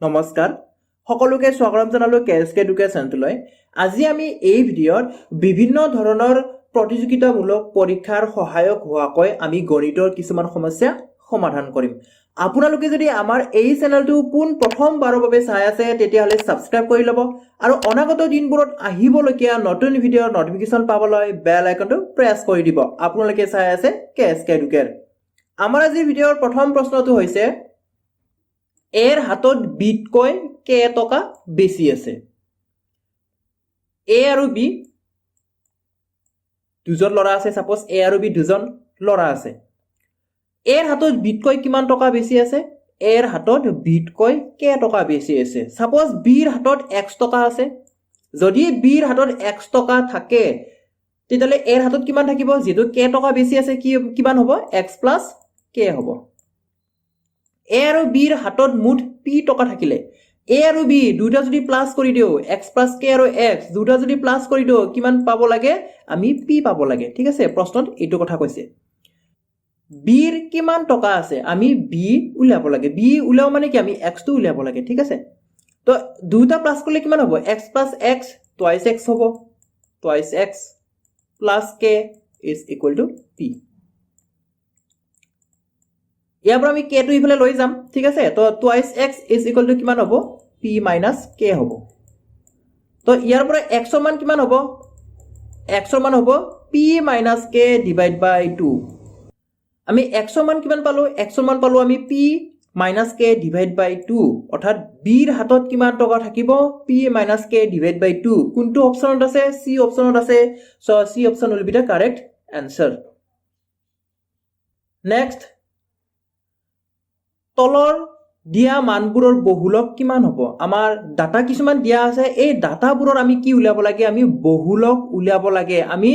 নমস্কাৰ সকলোকে স্বাগতম জনালো কেএসকে এডুকেশ্যনলৈ। আজি আমি এই ভিডিঅ'ত বিভিন্ন ধৰণৰ প্ৰতিযোগিতামূলক পৰীক্ষাৰ সহায়ক হোৱাকৈ আমি গণিতৰ কিছুমান সমস্যা সমাধান কৰিম। আপোনালোকে যদি আমাৰ এই চেনেলটো প্ৰথমবাৰৰ বাবে চাই আছে তেতিয়াহ'লে সাবস্ক্ৰাইব কৰি ল'ব আৰু অনাগত দিনবোৰত আহিবলগীয়া নতুন ভিডিঅ'ৰ নটিফিকেশ্যন পাবলৈ বেল আইকনটো প্ৰেছ কৰি দিব। আপোনালোকে চাই আছে কেএসকে এডুকেশ্যন। আমাৰ আজি ভিডিঅ'ৰ প্ৰথম প্ৰশ্নটো হৈছে এৰ হাতত বিটকৈ কেই টকা বেছি আছে। এ আৰু বি দুজন ল'ৰা আছে। সাপোজ এ আৰু বি দুজন ল'ৰা আছে। এৰ হাতত বিটকৈ কিমান টকা বেছি আছে? এৰ হাতত বিটকৈ কেই টকা বেছি আছে? সাপোজ বিৰ হাতত x টকা আছে। যদি বিৰ হাতত x টকা থাকে তেতিয়াহ'লে এৰ হাতত কিমান থাকিব? যেটো কেই টকা বেছি আছে কিমান হ'ব? x প্লাছ k হ'ব। এ আৰু বিৰ হাতত মুঠ পি টকা থাকিলে এ আৰু বি দুটা যদি প্লাস কৰি দিও x প্লাস k আৰু x দুটা যদি প্লাস কৰি দিও কিমান পাব লাগে? আমি p পাব লাগে। ঠিক আছে, প্ৰশ্নত এইটো কথা কৈছে। বিৰ কিমান টকা আছে? আমি b উলিয়াব লাগে। b উলিয়াও মানে কি আমি x টো উলিয়াব লাগে। ঠিক আছে, তো দুটা প্লাস কৰিলে কিমান হ'ব? x plus x twice x হ'ব। twice x plus k is equal to p। ইয়াৰ পৰা আমি k টো ইফালে লৈ যাম। ঠিক আছে, তো twice x is equal to কিমান হ'ব? p minus k হ'ব। তো ইয়াৰ পৰা x ৰ মান কিমান হ'ব? x ৰ মান হ'ব p minus k divide by 2। আমি x ৰ মান কিমান পালো? x ৰ মান পালো আমি p minus k divide by 2, অৰ্থাৎ b ৰ হাতত কিমান টকা থাকিব? p minus k divide by 2। কোনটো অপচনত আছে? c অপচনত আছে। So c option will be the correct answer। Next, তলৰ দিয়া মানবোৰৰ বহুলক কিমান হ'ব? আমাৰ ডাটা কিছুমান দিয়া আছে। এই ডাটাবোৰৰ আমি কি উলিয়াব লাগে? আমি বহুলক উলিয়াব লাগে। আমি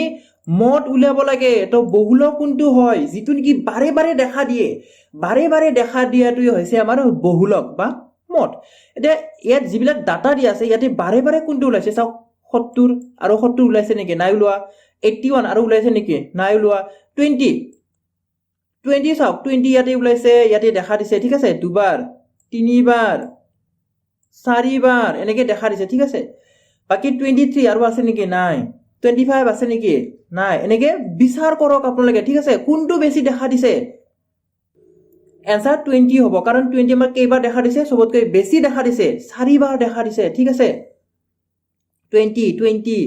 মড উলিয়াব লাগে। তো বহুলক কোনটো হয়? যিটো নেকি বাৰে বাৰে দেখা দিয়ে। বাৰে বাৰে দেখা দিয়াটোই হৈছে আমাৰ বহুলক বা মড। এতিয়া ইয়াত যিবিলাক ডাটা দিয়া আছে ইয়াতে বাৰে বাৰে কোনটো ওলাইছে? চাওক 70 আৰু 70 ওলাইছে নেকি? নাই ওলোৱা। 81 আৰু ওলাইছে নেকি? নাই ওলোৱা। 20 চাওক 20 ইয়াতে ওলাইছে, ইয়াতে দেখা দিছে। ঠিক আছে, দুবাৰ, তিনিবাৰ, চাৰিবাৰ এনেকে দেখা দিছে। ঠিক আছে, বাকি 23 আৰু আছে নেকি? নাই। 25 আছে নেকি? নাই। এনেকে বিচাৰ কৰক আপোনালোকে। ঠিক আছে, কোনটো বেছি দেখা দিছে? এনসাৰ 20 হ'ব, কাৰণ 20 আমাৰ কেইবাৰ দেখা দিছে? সবতকৈ বেছি দেখা দিছে, 4বাৰ দেখা দিছে। ঠিক আছে, 20 20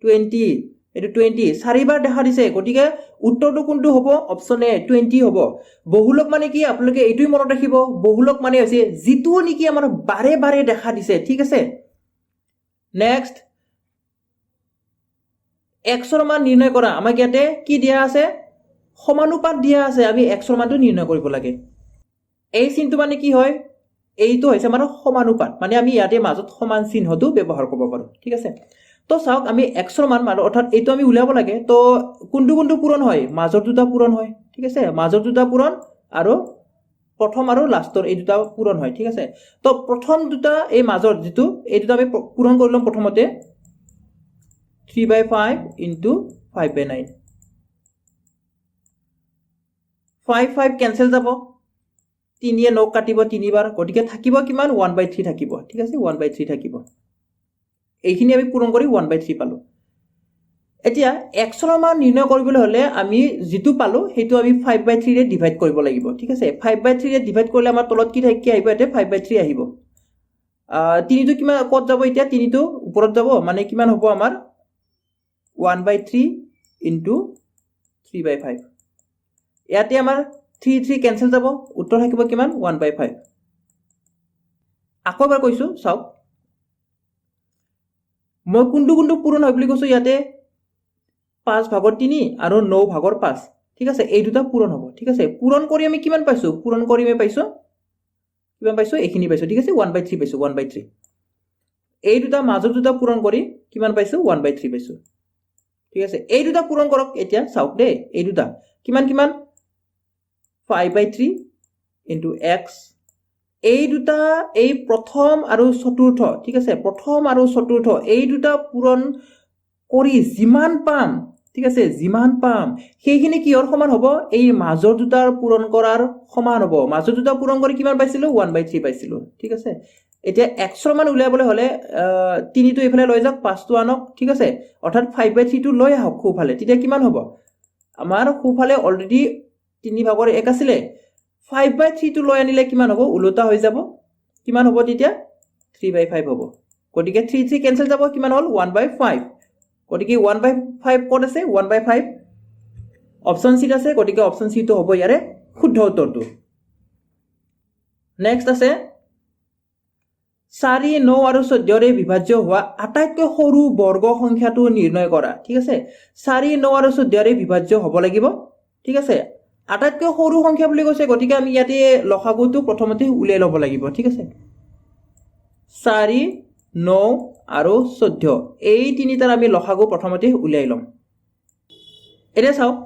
20 এটো 20 4বাৰ দেখা দিছে। গতিকে উত্তৰটো কোনটো হ'ব? অপচন এ 20 হ'ব। বহুলক মানে কি আপোনালোকে এইটোই মনত ৰাখিব, বহুলক মানে হৈছে যিটো নেকি আমাৰ বাৰে বাৰে দেখা দিছে। ঠিক আছে, নেক্সট, x ৰ মান নিৰ্ণয় কৰা। আমাক ইয়াতে কি দিয়া আছে? সমানুপাত দিয়া আছে। আমি x ৰ মানটো নিৰ্ণয় কৰিব লাগে। এই চিহ্নটো মানে কি হয়? এইটো হৈছে আমাৰ সমানুপাত, মানে আমি ইয়াতে মাজত সমান চিহ্নটো ব্যৱহাৰ কৰিব পাৰো। ঠিক আছে, তো চাওক আমি x ৰ মান অৰ্থাৎ এইটো আমি উলিয়াব লাগে। তো কোনটো কোনটো পূৰণ হয়? মাজৰ দুটা পূৰণ হয়। ঠিক আছে, মাজৰ দুটা পূৰণ আৰু প্ৰথম আৰু লাষ্টৰ এই দুটা পূৰণ হয়। ঠিক আছে, তো প্ৰথম দুটা এই মাজৰ যেটো এই দুটা আমি পূৰণ কৰি লম। প্ৰথমতে 3/5 into 5/9। 5 কেনসেল যাব, 3 9 কাটিব তিনিবাৰ। গতিকে থাকিব কিমান? 1/3 থাকিব। ঠিক আছে, 1/3 থাকিব। এইখিনি আমি পূৰণ কৰি 1/3 পালো। এতিয়া x ৰ মান নিৰ্ণয় কৰিবলৈ হলে আমি যেটো পালো সেইটো আমি 5/3 ৰে ডিভাইড কৰিব লাগিব। ঠিক আছে, 5/3 ৰে ডিভাইড কৰিলে আমাৰ তলত কি আহিব? এতে 5/3 আহিব। 3 টো কিমান কত যাব? এতিয়া 3 টো ওপৰত যাব, মানে কিমান হ'ব আমাৰ? 1/3 into 3/5। ইয়াতে আমাৰ 3 কেনসেল যাব, উত্তৰ থাকিব কিমান? 1/5। আকৌ এবাৰ কৈছো, চাওক মই কোনটো কোনটো পূৰণ হয় বুলি কৈছো? ইয়াতে 5/3 আৰু 9/5। ঠিক আছে, এই দুটা পূৰণ হ'ব। ঠিক আছে, পূৰণ কৰি আমি কিমান পাইছো? পূৰণ কৰি আমি পাইছো কিমান পাইছো? এইখিনি পাইছো। ঠিক আছে, 1/3 পাইছো, 1/3। এই দুটা মাজৰ দুটা পূৰণ কৰি কিমান পাইছো? 1/3 পাইছো। ঠিক আছে, এই দুটা পূৰণ কৰক। এতিয়া চাওক দেই, এই দুটা কিমান কিমান? 5/3 into x। এই দুটা এই প্ৰথম আৰু চতুৰ্থ। ঠিক আছে, প্ৰথম আৰু চতুৰ্থ এই দুটা পূৰণ কৰি যিমান পাম, ঠিক আছে, যিমান পাম সেইখিনি কিহৰ সমান হ'ব? এই মাজৰ দুটাৰ পূৰণ কৰাৰ সমান হ'ব। মাজৰ দুটা পূৰণ কৰি কিমান পাইছিলো? 1/3 পাইছিলো। ঠিক আছে, এতিয়া এক্সৰ মান উলিয়াবলৈ হ'লে 3টো এইফালে লৈ যাওক 5টো আনক ঠিক আছে অৰ্থাৎ 5/3 টো লৈ আহক সোঁফালে তেতিয়া কিমান হ'ব আমাৰ সোঁফালে অলৰেডি 3/1 আছিলে 5/3 টো লৈ আনিলে কিমান হ'ব উলোটা হৈ যাব কিমান হ'ব তেতিয়া 3/5 হ'ব গতিকে 3 কেনসেল যাব কিমান হ'ল 1/5 গতিকে 1/5 ক'ত আছে 1/5 অপচন সি আছে গতিকে অপচন সি টো হ'ব ইয়াৰে শুদ্ধ উত্তৰটো নেক্সট আছে 4 9 আৰু 14 ৰে বিভাজ্য হোৱা আটাইতকৈ সৰু বৰ্গ সংখ্যাটো নিৰ্ণয় কৰা ঠিক আছে 4 9 আৰু 14 ৰে বিভাজ্য হ'ব লাগিব ঠিক আছে আটাইতকৈ সৰু সংখ্যা বুলি কৈছে গতিকে আমি ইয়াতে লসাগুটো প্ৰথমতে উলিয়াই ল'ব লাগিব ঠিক আছে 4 9 আৰু 14 এই তিনিটাৰ আমি লসাগু প্ৰথমতে উলিয়াই ল'ম এতিয়া চাওক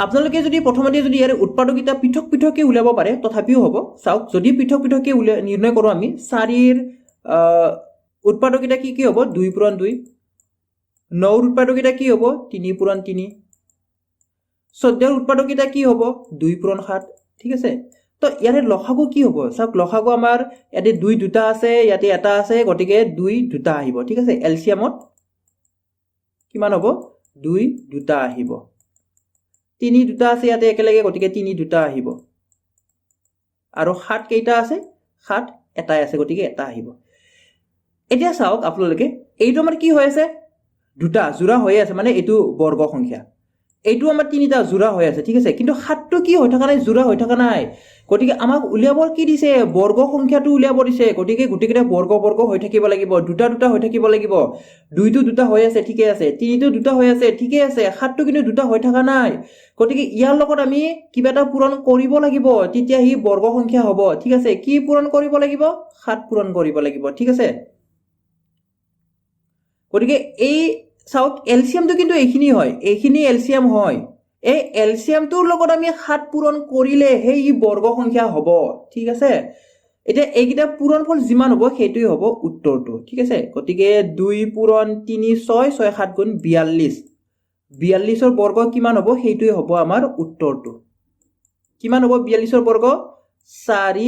আপোনালোকে যদি প্ৰথমতে যদি ইয়াৰ উৎপাদকটা পৃথক পৃথককে উলিয়াব পাৰে তথাপিও হ'ব চাওক যদি পৃথক পৃথককে নিৰ্ণয় কৰোঁ আমি 4 ৰ উৎপাদকটা কি হ'ব 2 পূৰণ 2 9 ৰ উৎপাদকটা কি হ'ব 3 পূৰণ 3 14 ৰ উৎপাদকটা কি হ'ব 2 পূৰণ 7 ঠিক আছে তো ইয়াৰে লসাগু কি হ'ব চাওক লসাগু আমাৰ ইয়াতে 2 দুটা আছে ইয়াতে এটা আছে গতিকে 2 দুটা আহিব ঠিক আছে এলচিয়ামত কিমান হ'ব 2 দুটা আহিব 3 দুটা আছে ইয়াতে একেলগে গতিকে 3 দুটা আহিব আৰু 7 কেইটা আছে 7 এটাই আছে গতিকে এটা আহিব এতিয়া চাওক আপোনালোকে এইটো আমাৰ কি হৈ আছে দুটা জোড়া হৈ আছে মানে এইটো বৰ্গ সংখ্যা এইটো আমাৰ তিনিটা জোড়া হৈ আছে ঠিক আছে কিন্তু 7টো কি হৈ থকা নাই জোড়া হৈ থকা নাই গতিকে আমাক উলিয়াবৰ কি দিছে বৰ্গ সংখ্যাটো উলিয়াব দিছে গতিকে গুটিকেইটা বৰ্গ বৰ্গ হৈ থাকিব লাগিব দুটা দুটা হৈ থাকিব লাগিব 2টো দুটা হৈ আছে ঠিকে আছে 3টো দুটা হৈ আছে ঠিকে আছে 7টো কিন্তু দুটা হৈ থকা নাই গতিকে ইয়াৰ লগত আমি কিবা এটা পূৰণ কৰিব লাগিব তেতিয়া হি বৰ্গ সংখ্যা হ'ব ঠিক আছে কি পূৰণ কৰিব লাগিব 7 পূৰণ কৰিব লাগিব ঠিক আছে গতিকে এই চাওক এলচিয়ামটো কিন্তু এইখিনি হয় এইখিনি এলচিয়াম হয় এই এলচিয়ামটোৰ লগত আমি 7 পূৰণ কৰিলে হে ই বৰ্গ সংখ্যা হ'ব ঠিক আছে এতিয়া এইকিটা পূৰণফল যিমান হ'ব সেইটোই হ'ব উত্তৰটো ঠিক আছে গতিকে 2 পূৰণ 3 6 6 7 গুণ 42 42 ৰ বৰ্গ কিমান হ'ব সেইটোই হ'ব আমাৰ উত্তৰটো কিমান হ'ব 42 ৰ বৰ্গ 4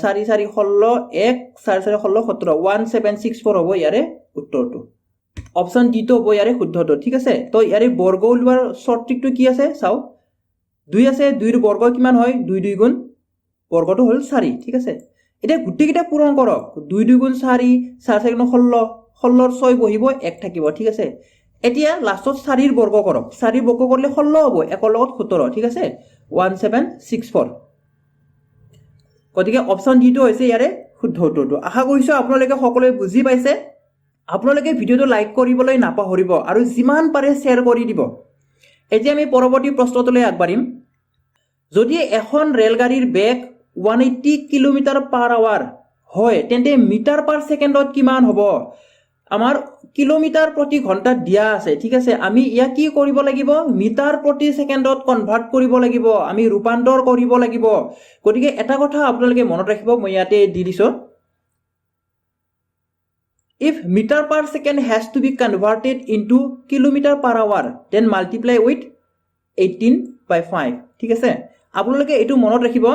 4 4 16 1 4 4 16 17 1764 হ'ব ইয়াৰে উত্তৰটো অপচন ডি তো হ'ব ইয়াৰে শুদ্ধটো ঠিক আছে তো ইয়াৰে বৰ্গ উলিওৱাৰ শৰ্ট ট্ৰিকটো কি আছে চাও 2 আছে 2 ৰ বৰ্গ কিমান হয় 2 2 গুণ বৰ্গটো হ'ল 4 ঠিক আছে এটা গুটিকেইটা পূৰণ কৰক 2 2 গুণ 4 4 4 গুণ 16 16 ৰ 6 বহিব 1 থাকিব ঠিক আছে এতিয়া লাষ্টত 4 ৰ বৰ্গ কৰক 4 ৰ বৰ্গ কৰিলে 16 হ'ব 1 ৰ লগত 17 ঠিক আছে 1764 গতিকে অপচন ডি তো হৈছে ইয়াৰে শুদ্ধ উত্তৰটো আশা কৰিছো আপোনালোকে সকলোৱে বুজি পাইছে আপোনালোকে ভিডিওটো লাইক কৰিবলৈ নাপাহৰিব আৰু যিমান পাৰে শেয়াৰ কৰি দিব এতিয়া আমি পৰৱৰ্তী প্ৰশ্নটোলৈ আগবাঢ়িম যদি এখন ৰেলগাড়ীৰ বেগ 180 কিলোমিটাৰ/আৱাৰ হয় তেন্তে মিটাৰ পাৰ সেকেন্ডত কিমান হ'ব আমাৰ কিলোমিটাৰ প্ৰতি ঘণ্টাত দিয়া আছে ঠিক আছে আমি ইয়া কি কৰিব লাগিব মিটাৰ প্ৰতি সেকেন্ডত কনভাৰ্ট কৰিব লাগিব আমি ৰূপান্তৰ কৰিব লাগিব গতিকে এটা কথা আপোনালোকে মনত ৰাখিব মই ইয়াতে দি দিছো If meter per second has to be converted into kilometer per hour, then multiply with 18/5. ঠিক আছে আপোনালোকে এটো মনত ৰাখিব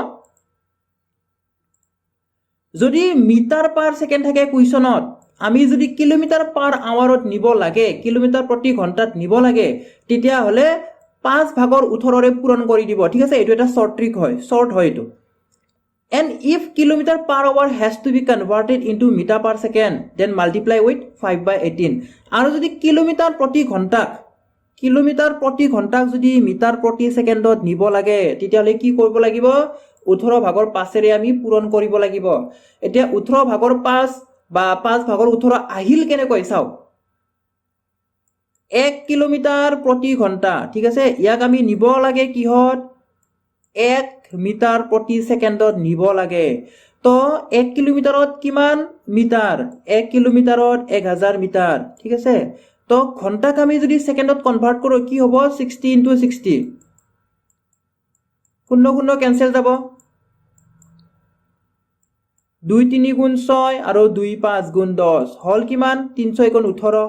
যদি মিটাৰ পাৰ সেকেন্ড থাকে কুৱেশ্যনত আমি যদি কিলোমিটাৰ পাৰ আৱাৰত নিব লাগে কিলোমিটাৰ প্ৰতি ঘণ্টাত নিব লাগে তেতিয়া হলে 5/18 ৰে পূৰণ কৰি দিব ঠিক আছে এটো এটা শৰ্ট ট্ৰিক হয় শৰ্ট হয় এটো And if kilometer per hour has to be converted into meter per second, then multiply with 5/18. আৰু যদি কিলোমিটাৰ প্ৰতি ঘণ্টাক যদি মিটাৰ প্ৰতি সেকেন্ডত নিব লাগে তেতিয়াহলে কি কৰিব লাগিব 18/5 ৰে আমি পূৰণ কৰিব লাগিব এতিয়া 18/5 বা 5/18 আহিল কেনেকৈ চাও 1 কিলোমিটাৰ প্ৰতি ঘণ্টা ঠিক আছে ইয়াক আমি নিব লাগে কিহত 1 মিটাৰ প্ৰতি সেকেন্ডত নিব লাগে তো 1 কিলোমিটাৰত কিমান মিটাৰ 1 কিলোমিটাৰত 1000 মিটাৰ ঠিক আছে তো ঘণ্টাক আমি যদি সেকেন্ডত কনভাৰ্ট কৰো কি হ'ব 60 * 60 শূন্য শূন্য ক্যান্সেল যাব 2 3 গুণ 6 আৰু 2 5 গুণ 10 হল কিমান 300 গুণ 18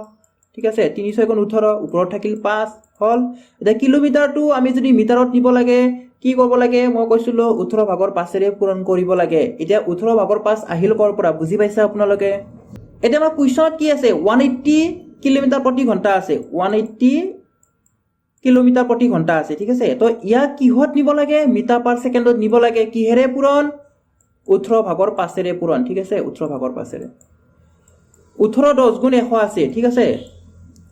ঠিক আছে 300 গুণ 18 ওপৰত থাকিল 5 হল এটা কিলোমিটাৰটো আমি যদি মিটাৰত নিব লাগে কি কৰিব লাগে মই কৈছিলো 18 ভাগৰ 5ৰে পূৰণ কৰিব লাগে এতিয়া 18 ভাগৰ 5 আহিল কৰ পৰা বুজি পাইছা আপোনালোকে এতিয়া আমাৰ কুৱেশ্যনত কি আছে 180 কিলোমিটাৰ প্ৰতি ঘণ্টা আছে 180 কিলোমিটাৰ প্ৰতি ঘণ্টা আছে ঠিক আছে তো ইয়াক কিহত নিব লাগে মিটাৰ পাৰ সেকেন্ডত নিব লাগে কিহেৰে পূৰণ 18 ভাগৰ 5ৰে পূৰণ ঠিক আছে 18 ভাগৰ 5ৰে 18 10 গুণ 180 ঠিক আছে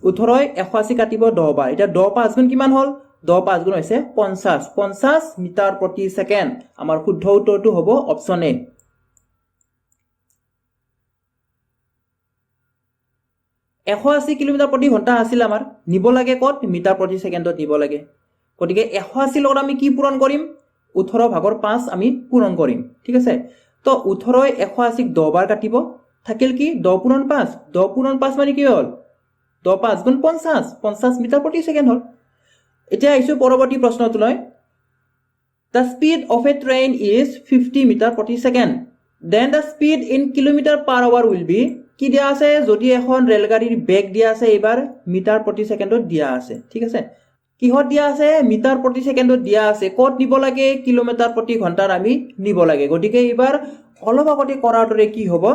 18 180 কাটিব 10 বাৰ এটা 10 5 গুণ কিমান হল 10 5 গুণ হৈছে 50 মিটাৰ প্ৰতি সেকেন্ড আমাৰ শুদ্ধ উত্তৰটো হ'ব অপচন এ 180 কিলোমিটাৰ প্ৰতি ঘণ্টা আছিল আমাৰ নিব লাগে কত মিটাৰ প্ৰতি সেকেন্ডত নিব লাগে গতিকে 180 লগত আমি কি পূৰণ কৰিম 18 ভাগৰ 5 আমি পূৰণ কৰিম ঠিক আছে তো 18 180 10 বাৰ কাটিব থাকিল কি 10 পূৰণ 5 10 পূৰণ 5 মানে কি হল 10 5 গুণ 50 মিটাৰ প্ৰতি সেকেন্ড হল এতিয়া আইছো পৰৱৰ্তী প্ৰশ্নটোলৈ The speed of a train is 50 meter প্ৰতি second then the speed in kilometer per hour will be কি দিয়া আছে যদি এখন ৰেলগাড়ীৰ বেগ দিয়া আছে এবাৰ মিটাৰ প্ৰতি সেকেন্ডত দিয়া আছে ঠিক আছে কিহত দিয়া আছে মিটাৰ প্ৰতি সেকেন্ডত দিয়া আছে কত নিব লাগে কিলোমিটাৰ প্ৰতি ঘণ্টাৰ আমি নিব লাগে গতিকে এবাৰ অলপ আগতে কৰাৰ দৰে কি হ'ব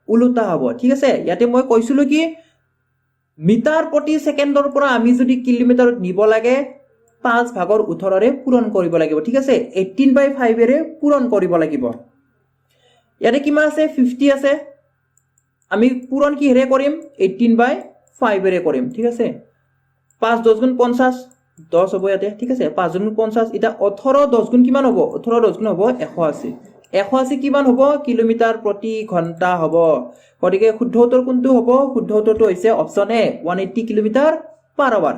উলটা হ'ব ঠিক আছে ইয়াতে মই কৈছিলো কি মিটাৰ প্ৰতি সেকেন্ডৰ পৰা আমি যদি কিলোমিটাৰত নিব লাগে 5 ভাগৰ 18ৰে পূৰণ কৰিব লাগিব ঠিক আছে 18/5 এৰে পূৰণ কৰিব লাগিব ইয়াতে কিমান আছে 50 আছে আমি পূৰণ কিহেৰে কৰিম 18/5 এৰে কৰিম ঠিক আছে 5 10 গুণ 50 10 হ'ব ইয়াতে ঠিক আছে 5 গুণ 50 এটা 18 10 গুণ কিমান হ'ব 18 10 গুণ হ'ব 180 180 কিমান হ'ব কিলোমিটাৰ প্ৰতি ঘণ্টা হ'ব গতিকে শুদ্ধ উত্তৰ কোনটো হ'ব শুদ্ধ উত্তৰটো হৈছে অপচন এ 180 কিলোমিটাৰ পাৰ আৱাৰ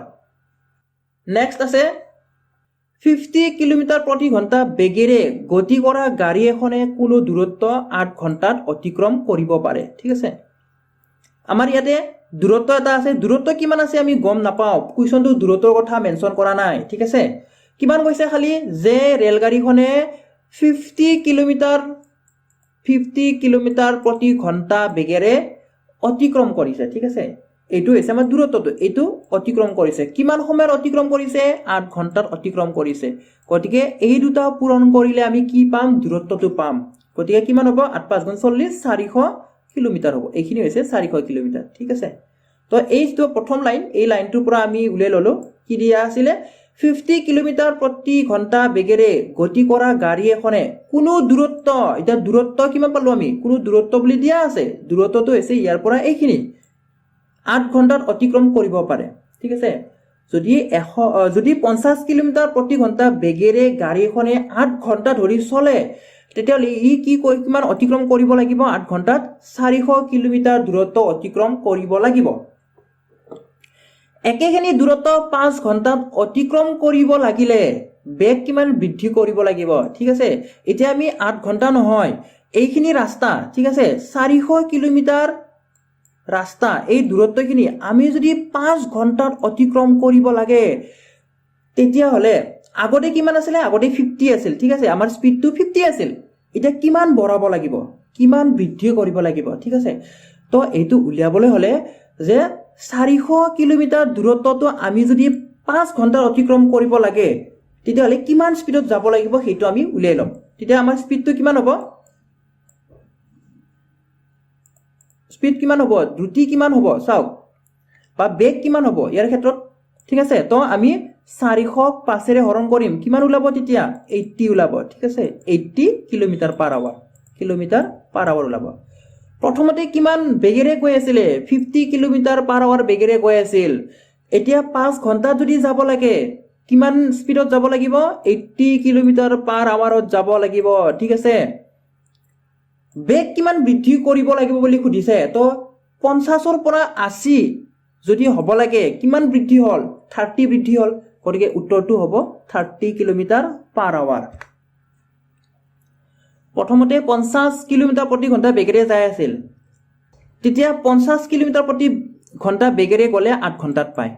নেক্সট আছে 50 কিলোমিটাৰ প্ৰতি ঘণ্টা বেগেৰে গতি কৰা গাড়ী এখনে কোনো দূৰত্ব 8 ঘণ্টাত অতিক্ৰম কৰিব পাৰে ঠিক আছে আমাৰ ইয়াতে দূৰত্ব এটা আছে দূৰত্ব কিমান আছে আমি গম নাপাও কুৱেশ্যনটো দূৰত্বৰ কথা মেনশন কৰা নাই ঠিক আছে কিমান কৈছে খালি যে ৰেলগাড়ীখনে 50 কিলোমিটাৰ প্ৰতি ঘণ্টা বেগেৰে অতিক্ৰম কৰিছে ঠিক আছে এইটো হৈছে আমাৰ দূৰত্বটো এইটো অতিক্ৰম কৰিছে কিমান সময়ত অতিক্ৰম কৰিছে 8 ঘণ্টাত অতিক্ৰম কৰিছে গতিকে এই দুটা পূৰণ কৰিলে আমি কি পাম দূৰত্বটো পাম গতিকে কিমান হ'ব 8 5 গুণ 40 400 কিলোমিটাৰ হ'ব এইখিনি হৈছে 400 কিলোমিটাৰ ঠিক আছে তো এই যে প্ৰথম লাইন এই লাইনটোৰ পৰা আমি উলাই ললো কি দিয়া আছিল 50 কিলোমিটাৰ প্ৰতি ঘণ্টা বেগেৰে গতি কৰা গাড়ী এখনে কোনো দূৰত্ব এটা দূৰত্ব কিমান পালো আমি কোনো দূৰত্ব বুলি দিয়া আছে দূৰত্বটো হৈছে ইয়াৰ পৰা এইখিনি 8 ঘণ্টাত অতিক্ৰম কৰিব পাৰে ঠিক আছে যদি 50 কিলোমিটাৰ প্ৰতি ঘণ্টা বেগেৰে গাড়ী এখনে 8 ঘণ্টা ধৰি চলে তেতিয়াহ'লে ই কি কিমান অতিক্ৰম কৰিব লাগিব 8 ঘণ্টাত 400 কিলোমিটাৰ দূৰত্ব অতিক্ৰম কৰিব লাগিব একেখিনি দূৰত্ব 5 ঘণ্টাত অতিক্ৰম কৰিব লাগিলে বেগ কিমান বৃদ্ধি কৰিব লাগিব ঠিক আছে এতিয়া আমি 8 ঘণ্টা নহয় এইখিনি ৰাস্তা ঠিক আছে 400 কিলোমিটাৰ ৰাস্তা এই দূৰত্বখিনি আমি যদি 5 ঘণ্টাত অতিক্ৰম কৰিব লাগে তেতিয়া হলে আগতে কিমান আছিল আগতে 50 আছিল ঠিক আছে আমাৰ স্পিডটো 50 আছিল এটা কিমান বঢ়াব লাগিব কিমান বৃদ্ধি কৰিব লাগিব ঠিক আছে তো এইটো উলিয়াবলৈ হলে যে 400 কিলোমিটাৰ দূৰত্বটো আমি যদি 5 ঘণ্টাত অতিক্ৰম কৰিব লাগে তেতিয়া হলে কিমান স্পিডত যাব লাগিব সেইটো আমি উলিয়াই লম তেতিয়া আমাৰ স্পিডটো কিমান হ'ব স্পিড কিমান হ'ব দ্ৰুতি কিমান হ'ব চাওক বা বেগ কিমান হ'ব ইয়াৰ ক্ষেত্ৰত ঠিক আছে তো আমি 400 5 ৰে হৰণ কৰিম কিমান ওলাব তেতিয়া 80 ওলাব ঠিক আছে 80 কিলোমিটাৰ পাৰ আৱাৰ ওলাব প্ৰথমতে কিমান বেগেৰে গৈ আছিল 50 কিলোমিটাৰ পাৰ আৱাৰ বেগেৰে গৈ আছিল এতিয়া 5 ঘণ্টা যদি যাব লাগে কিমান স্পিডত যাব লাগিব 80 কিলোমিটাৰ পাৰ আৱাৰত যাব লাগিব ঠিক আছে বেগ কিমান বৃদ্ধি কৰিব লাগিব বুলি খুদিছে তো 50 ৰ পৰা 80 যদি হ'ব লাগে কিমান বৃদ্ধি হল 30 বৃদ্ধি হল গতিকে উত্তৰটো হ'ব 30 কিলোমিটাৰ পাৰ আৱাৰ প্ৰথমতে 50 কিলোমিটাৰ প্ৰতি ঘণ্টা বেগেৰে যায় আছিল তেতিয়া 50 কিলোমিটাৰ প্ৰতি ঘণ্টা বেগেৰে গলে 8 ঘণ্টাত পায়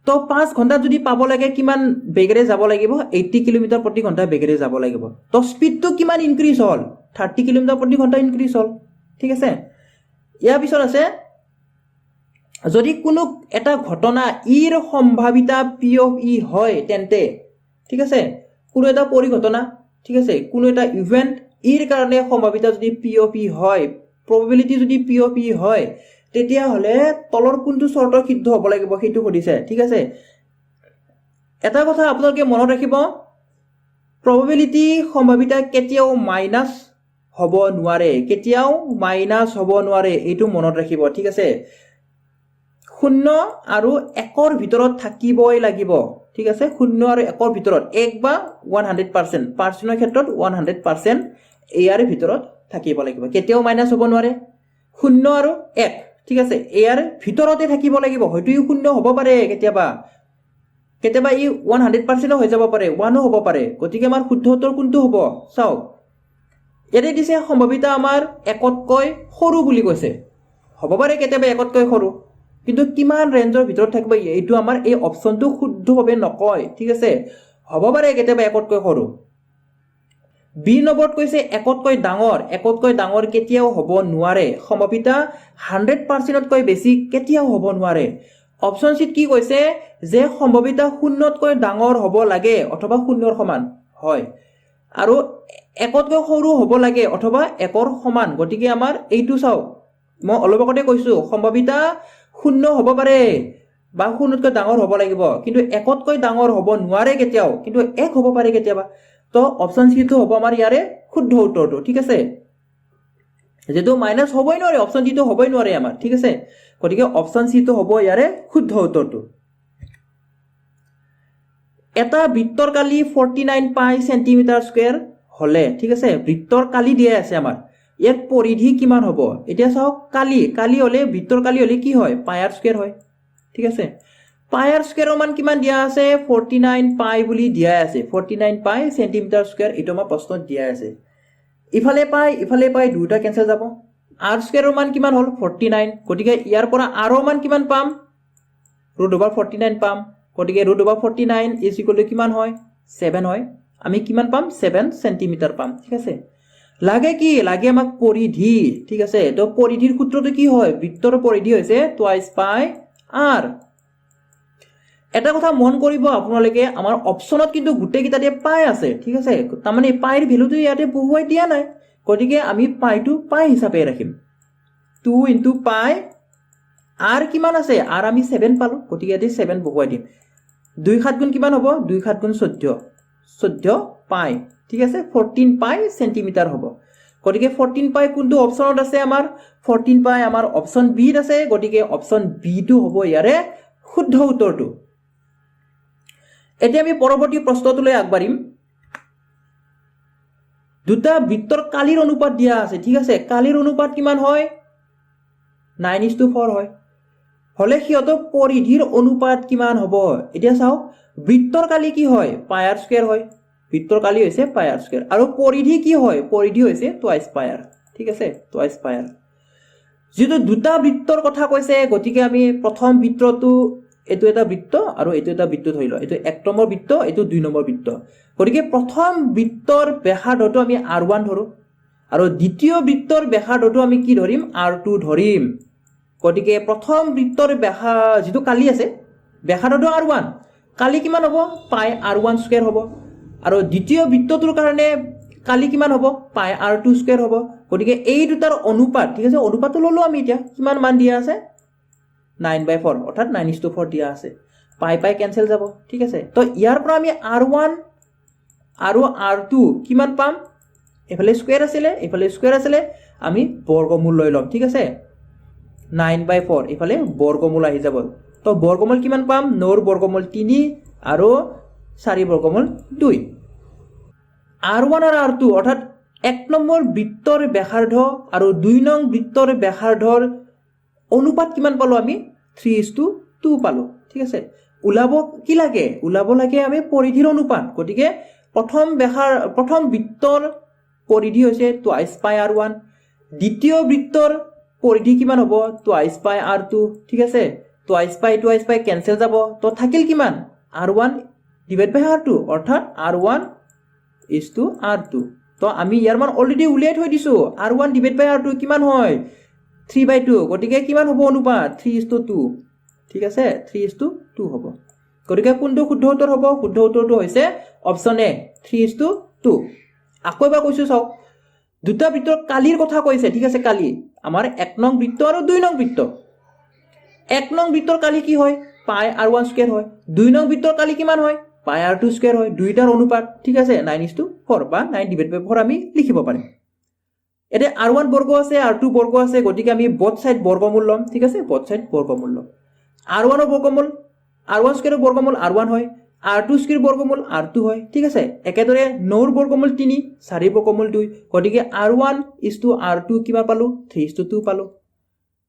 তো 5 ঘণ্টা যদি পাব লাগে কিমান বেগেৰে যাব লাগিব 80 কিলোমিটাৰ প্ৰতি ঘণ্টা বেগেৰে যাব লাগিব তো স্পিডটো কিমান ইনক্ৰিজ হল 30 কিলোমিটাৰ প্ৰতি ঘণ্টা ইনক্ৰিজ হল ঠিক আছে ইয়াৰ পিছত আছে যদি কোনো এটা ঘটনা ইৰ সম্ভাৱিতা পি অফ ই হয় তেন্তে ঠিক আছে কোনো এটা পৰিঘটনা ঠিক আছে কোনো এটা ইভেন্ট ইৰ কাৰণে সম্ভাৱিতা যদি POP হয় probability যদি POP হয় তেতিয়াহ'লে তলৰ কোনটো চৰ্তৰ সিদ্ধ হ'ব লাগিব সেইটো সুধিছে ঠিক আছে এটা কথা আপোনালোকে মনত ৰাখিব probability সম্ভাৱিতা কেতিয়াও মাইনাস হ'ব নোৱাৰে কেতিয়াও মাইনাস হ'ব নোৱাৰে এইটো মনত ৰাখিব ঠিক আছে 0 আৰু 1ৰ ভিতৰত থাকিবই লাগিব ঠিক আছে 0 আৰু 1ৰ ভিতৰত 1 বা 100% পাৰ্চেন্টৰ ক্ষেত্ৰত 100% ইয়াৰ ভিতৰত থাকিব লাগিব কেতিয়াও মাইনাস হ'ব নোৱাৰে 0 আৰু 1 ঠিক আছে ইয়াৰ ভিতৰতে থাকিব লাগিব হয়তো 0 হ'ব পাৰে কেতিয়াবা ই 100% হৈ যাব পাৰে 1 হ'ব পাৰে গতিকে আমাৰ শুদ্ধ উত্তৰ কোনটো হ'ব চাও ইয়াতে দিছে সম্ভাৱিতা আমাৰ 1তকৈ সৰু বুলি কৈছে হ'ব পাৰে কেতিয়াবা 1তকৈ সৰু কিন্তু কিমান ৰেঞ্জৰ ভিতৰত থাকিব এইটো আমাৰ এই অপচনটো শুদ্ধভাৱে নকয় ঠিক আছে হ'ব পাৰে কেতিয়াবা 1তকৈ সৰু বি নম্বৰত কৈছে 1তকৈ ডাঙৰ কেতিয়াও হ'ব নোৱাৰে সম্ভাৱিতা 100%তকৈ বেছি কেতিয়াও হ'ব নোৱাৰে অপচন চিত কি কৈছে যে সম্ভাৱিতা 0তকৈ ডাঙৰ হ'ব লাগে অথবা 0ৰ সমান হয় আৰু 1তকৈ সৰু হ'ব লাগে অথবা 1ৰ সমান গতিকে আমাৰ এইটো চাও মই অলপ আগতে কৈছো সম্ভাৱিতা 0 হ'ব পাৰে বা 0তকৈ ডাঙৰ হ'ব লাগিব কিন্তু 1তকৈ ডাঙৰ হ'ব নোৱাৰে কেতিয়াও কিন্তু 1 হ'ব পাৰে কেতিয়াবা তো অপচন সি টো হ'ব আমাৰ ইয়াৰে শুদ্ধ উত্তৰটো ঠিক আছে যেটো মাইনাস হ'বই নোৱাৰে অপচন ডি টো হ'বই নোৱাৰে আমাৰ ঠিক আছে গতিকে অপচন সি টো হ'ব ইয়াৰে শুদ্ধ উত্তৰটো এটা বৃত্তৰ কালি 49 পাই সেন্টিমিটাৰ স্কয়াৰ হলে ঠিক আছে বৃত্তৰ কালি দিয়া আছে আমাৰ ইয়াৰ পৰিধি কিমান হ'ব এতিয়া চাওক কালি হলে বৃত্তৰ কালি হলে কি হয় পাই r স্কয়াৰ হয় ঠিক আছে পাই r স্কয়াৰৰ মান কিমান দিয়া আছে 49 পাই বুলি দিয়া আছে 49 পাই সেন্টিমিটাৰ স্কয়াৰ এটো আমাৰ প্ৰশ্নত দিয়া আছে ইফালে পাই দুটা কেনসেল যাব r স্কয়াৰৰ মান কিমান হ'ল 49 গতিকে ইয়াৰ পৰা r ৰ মান কিমান পাম √49 পাম গতিকে √49 কিমান হয় 7 হয় আমি কিমান পাম 7 সেন্টিমিটাৰ পাম ঠিক আছে লাগে কি লাগে আমাক পৰিধি ঠিক আছে তো পৰিধিৰ সূত্ৰটো কি হয় বৃত্তৰ পৰিধি হৈছে টুৱাইস পাই r এটা কথা মন কৰিব আপোনালোকে আমাৰ অপচনত কিন্তু গুটে কিটাতে পাই আছে ঠিক আছে তাৰ মানে পাইৰ ভ্যালুটো ইয়াতে বহুৱাই দিয়া নাই গতিকে আমি পাইটো পাই হিচাপে ৰাখিম 2 * পাই r কিমান আছে r আমি 7 পালো গতিকে ইয়াতে 7 বহুৱাই দিম 2 7 গুণ কিমান হ'ব 2 7 গুণ 14 পাই ঠিক আছে 14 পাই সেন্টিমিটাৰ হ'ব গতিকে 14 পাই কোনটো অপচনত আছে আমাৰ 14 পাই আমাৰ অপচন বি ত আছে গতিকে অপচন বি টো হ'ব ইয়াৰে শুদ্ধ উত্তৰটো এতিয়া আমি পৰৱৰ্তী প্ৰশ্নটোলৈ আগবাঢ়িম দুটা বৃত্তৰ কালিৰ অনুপাত দিয়া আছে ঠিক আছে কালিৰ অনুপাত কিমান হয় 9:4 হয় হলে সিহঁতৰ পৰিধিৰ অনুপাত কিমান হ'ব এতিয়া চাও বৃত্তৰ কালি কি হয় পাই r স্কয়াৰ হয় বৃত্তৰ কালি হৈছে পাই r স্কয়াৰ আৰু পৰিধি কি হয় পৰিধি হৈছে টুৱাইস পাই r ঠিক আছে টুৱাইস পাই r যেটো দুটা বৃত্তৰ কথা কৈছে গতিকে আমি প্ৰথম বৃত্তটো এটো এটা বৃত্ত আৰু এটো এটা বৃত্ত ধৰি লও এটো 1 নম্বৰ বৃত্ত এটো 2 নম্বৰ বৃত্ত গতিকে প্ৰথম বৃত্তৰ ব্যাসাৰ্ধটো আমি r1 ধৰো আৰু দ্বিতীয় বৃত্তৰ ব্যাসাৰ্ধটো আমি কি ধৰিম r2 ধৰিম গতিকে প্ৰথম বৃত্তৰ যেটো কালি আছে ব্যাসাৰ্ধটো r1 কালি কিমান হ'ব পাই r1 স্কয়াৰ হ'ব আৰু দ্বিতীয় বৃত্তটোৰ কাৰণে কালি কিমান হ'ব পাই r2 স্কয়াৰ হ'ব গতিকে এই দুটাৰ অনুপাত ঠিক আছে অনুপাতটো ললো আমি এতিয়া কিমান মান দিয়া আছে 9/4 অৰ্থাৎ 9:4 দিয়া আছে পাই কেনসেল যাব ঠিক আছে তো ইয়াৰ পৰা আমি r1 আৰু r2 কিমান পাম এফালে স্কয়াৰ আছিলে আমি বৰ্গমূল লৈ লম ঠিক আছে 9/4 এফালে বৰ্গমূল আহি যাব তো বৰ্গমূল কিমান পাম 9 বৰ্গমূল 3 আৰু 4 বৰ্গমূল 2 r1 আৰু r2 অৰ্থাৎ 1 নম্বৰ বৃত্তৰ ব্যাসাৰ্ধ আৰু 2 নং বৃত্তৰ ব্যাসাৰ্ধৰ অনুপাত কিমান পালো আমি 3:2 পালো ঠিক আছে ওলাব লাগে আমি পৰিধিৰ অনুপাত গতিকে প্ৰথম বৃত্তৰ পৰিধি হৈছে টুৱাইস পাই r1 দ্বিতীয় বৃত্তৰ পৰিধি কিমান হ'ব টুৱাইস পাই r2 ঠিক আছে টুৱাইস পাই কেনসেল যাব তো থাকিল কিমান r1 / r2 অৰ্থাৎ r1:r2 তো আমি ইয়াৰ মান অলৰেডি উলিয়াই থৈ দিছো r1 / r2 কিমান হয় 3/2 গতিকে কিমান হ'ব অনুপাত 3:2 ঠিক আছে 3:2 হ'ব গতিকে কোনটো শুদ্ধ উত্তৰ হ'ব শুদ্ধ উত্তৰটো হৈছে অপচন এ 3:2 আকৌ এবাৰ কৈছো চাওক দুটা বৃত্তৰ কালিৰ কথা কৈছে ঠিক আছে কালি আমাৰ 1 নং বৃত্ত আৰু 2 নং বৃত্ত 1 নং বৃত্তৰ কালি কি হয় পাই r1 স্কয়াৰ হয় 2 নং বৃত্তৰ কালি কিমান হয় পাই r2 স্কয়াৰ হয় দুইটাৰ অনুপাত ঠিক আছে 9:4 বা 9/4 আমি লিখিব পাৰিম এতে r1 বৰ্গ আছে r2 বৰ্গ আছে গতিকে আমি বোথ সাইড বৰ্গমূল লম ঠিক আছে বোথ সাইড বৰ্গমূল লম r1 এৰ বৰ্গমূল r1 স্কয়াৰেৰ বৰ্গমূল r1 হয় r2 স্কয়াৰেৰ বৰ্গমূল r2 হয় ঠিক আছে একেদৰে 9 এর বর্গমূল 3 4 এর বর্গমূল 2 গতিকে r1 r2 কিমান পালো 3:2 পালো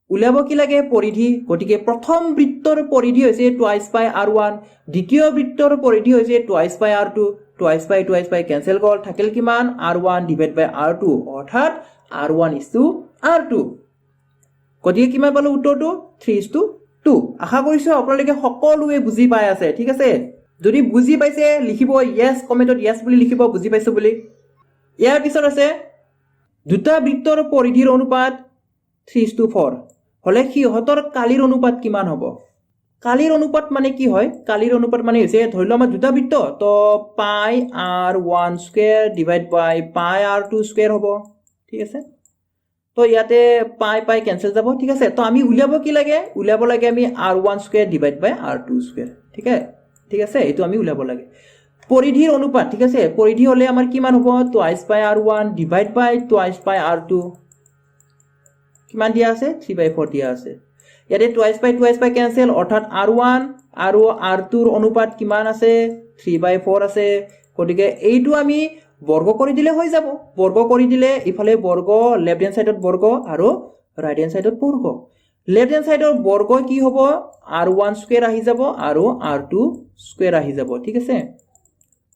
উলাব কি লাগে পরিধি গতিকে প্রথম বৃত্তৰ পৰিধি হৈছে টুৱাইস পাই r1 দ্বিতীয় বৃত্তৰ পৰিধি হৈছে টুৱাইস পাই r2 টুৱাইস পাই ক্যান্সেল গল থাকিল কিমান r1 ডিভাইড বাই r2 অৰ্থাৎ r1 r2 গতিকে কিমান পালো উত্তৰটো 3:2 আশা কৰিছো আপোনালোকে সকলোৱে বুজি পাই আছে ঠিক আছে যদি বুজি পাইছে লিখিব ইয়েস কমেন্টত ইয়েস বুলি লিখিব বুজি পাইছো বুলি ইয়াৰ পিছত আছে দুটা বৃত্তৰ পৰিধিৰ অনুপাত 3:4 হলে কিহতৰ কালিৰ অনুপাত কিমান হ'ব কালিৰ অনুপাত মানে কি হয় কালিৰ অনুপাত মানে হৈছে ধৰিলো আমাৰ দুটা বৃত্ত তো পাই r1 square divide by pi r2 square হ'ব ঠিক আছে তো ইয়াতে পাই ক্যান্সেল যাব ঠিক আছে তো আমি উলিয়াব কি লাগে উলিয়াব লাগে আমি r1 স্কয়ার ডিভাইড বাই r2 স্কয়ার ঠিক আছে এটো আমি উলিয়াব লাগে পৰিধিৰ অনুপাত ঠিক আছে পৰিধি হলে আমাৰ কিমান হ'ব টুৱাইস পাই r1 ডিভাইড বাই টুৱাইস পাই r2 কিমান দিয়া আছে 3/4 দিয়া আছে ইয়াতে টুৱাইস পাই ক্যান্সেল অৰ্থাৎ r1 আৰু r2 ৰ অনুপাত কিমান আছে 3/4 আছে গতিকে এইটো আমি বৰ্গ কৰি দিলে হৈ যাব বৰ্গ কৰি দিলে ইফালে বৰ্গ লেফট হ্যান্ড সাইডত বৰ্গ আৰু ৰাইট হ্যান্ড সাইডত বৰ্গ লেফট হ্যান্ড সাইডৰ বৰ্গ কি হ'ব r1 স্কয়াৰ আহি যাব আৰু r2 স্কয়াৰ আহি যাব ঠিক আছে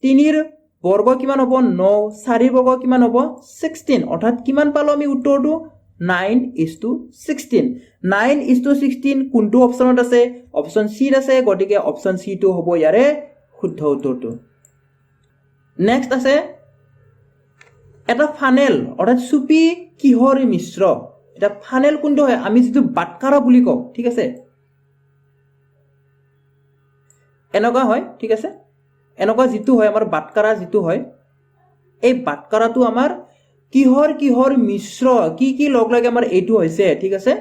3 ৰ বৰ্গ কিমান হ'ব 9 4 ৰ বৰ্গ কিমান হ'ব 16 অৰ্থাৎ কিমান পালো আমি উত্তৰটো 9:16 9:16 কোনটো অপচনত আছে অপচন সি আছে গতিকে অপচন সি টো হ'ব ইয়াৰে শুদ্ধ উত্তৰটো নেক্সট আছে এটা ফানেল অৰ্থাৎ সুপি কিহৰ মিশ্ৰ এটা ফানেল কোনটো হয় আমি যেটো বাটকাৰা বুলি কও ঠিক আছে এনেকুৱা হয় ঠিক আছে এনেকুৱা যেটো হয় আমাৰ বাটকাৰা যেটো হয় এই বাটকাৰাটো আমাৰ কিহৰ মিশ্ৰ কি লগ লাগে আমাৰ এইটো হৈছে ঠিক আছে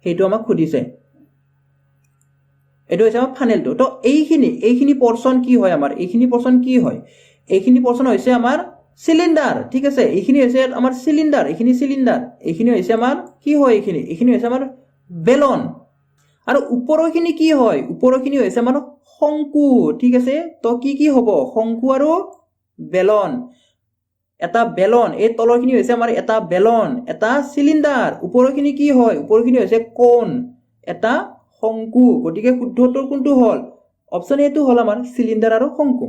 হেইটো আমাক খুদিছে এটো হৈছে আমাৰ ফানেলটো তো এইখিনি পোৰশন কি হয় আমাৰ এইখিনি পোৰশন কি হয় এইখিনি পোৰশন হৈছে আমাৰ সিলিন্ডাৰ ঠিক আছে এইখিনি হৈছে আমাৰ সিলিন্ডাৰ এইখিনি হৈছে আমাৰ কি হয় এইখিনি হৈছে আমাৰ বেলন আৰু ওপৰখিনি কি হয় ওপৰখিনি হৈছে আমাৰ শঙ্কু ঠিক আছে তো কি হ'ব শঙ্কু আৰু বেলন এটা বেলন এই তলৰখিনি হৈছে আমাৰ এটা বেলন এটা সিলিন্ডাৰ ওপৰখিনি কি হয় ওপৰখিনি হৈছে কোণ এটা শঙ্কু গতিকে শুদ্ধ উত্তৰ কোনটো হল অপচন এ টো হল আমাৰ সিলিন্ডাৰ আৰু শঙ্কু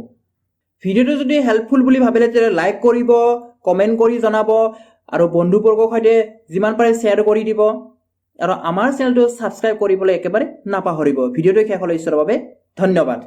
ভিডিওটো যদি হেল্পফুল বুলি ভাবিলে তেলে লাইক কৰিব কমেন্ট কৰি জনাব আৰু বন্ধুবৰ্গৰ সৈতে যিমান পাৰে শেয়াৰ কৰি দিব আৰু আমাৰ চেনেলটো সাবস্ক্ৰাইব কৰিবলৈ একেবাৰে নাপাহৰিব ভিডিওটো শেষলৈ চোৱাৰ বাবে ধন্যবাদ